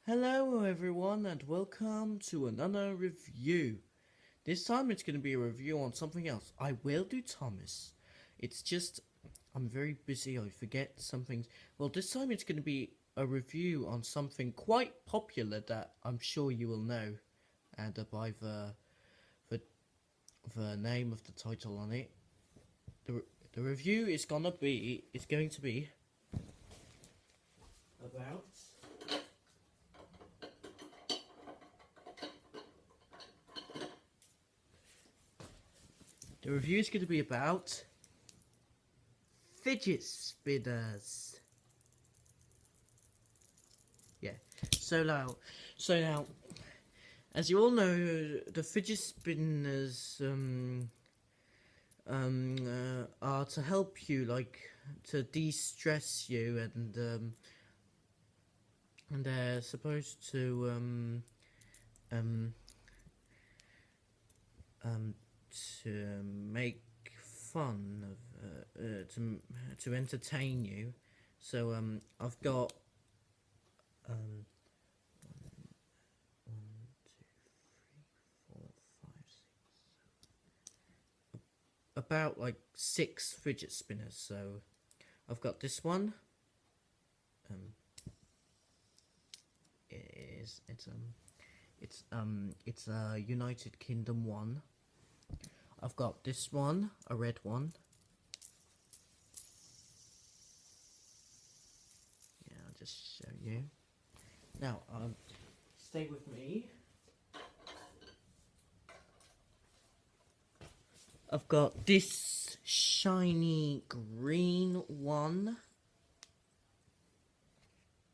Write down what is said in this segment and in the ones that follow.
Hello everyone and welcome to another review. This time it's going to be a review on something else. I will do Thomas. It's just, I'm very busy, I forget some things. Well, this time it's going to be a review on something quite popular that I'm sure you will know. And by the name of the title on it. The review is going to be about fidget spinners. Yeah. So now, as you all know, the fidget spinners are to help you, like to de-stress you, and they're supposed to to make fun of to entertain you. So I've got one, two, three, four, five, six, about like 6 fidget spinners. So I've got this one. It's a United Kingdom one. I've got this one, a red one. Yeah, I'll just show you. Now, stay with me. I've got this shiny green one.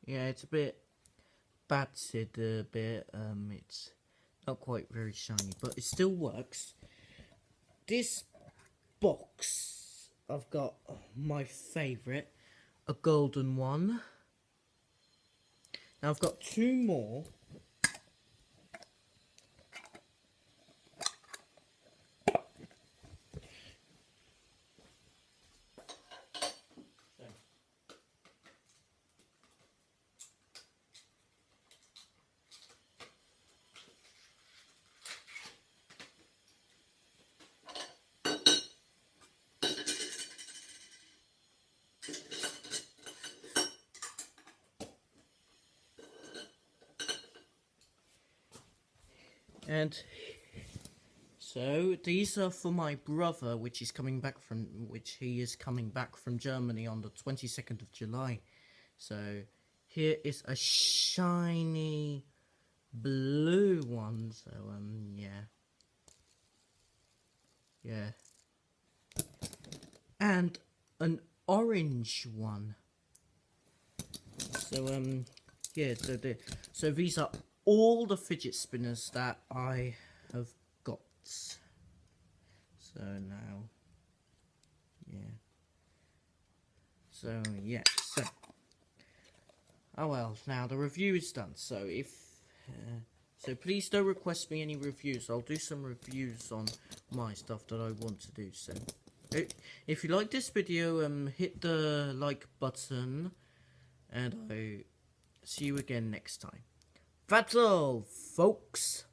Yeah, it's a bit battered a bit. It's not quite very shiny, but it still works. This box, I've got my favourite, a golden one. Now I've got 2 more. And so these are for my brother, which he is coming back from Germany on the 22nd of July. So here is a shiny blue one. So yeah, and an orange one. So yeah. So these are all the fidget spinners that I have got. So now, yeah. So yeah. Oh well. Now the review is done. So so please don't request me any reviews. I'll do some reviews on my stuff that I want to do. So if you like this video, hit the like button, and I see you again next time. That's all, folks.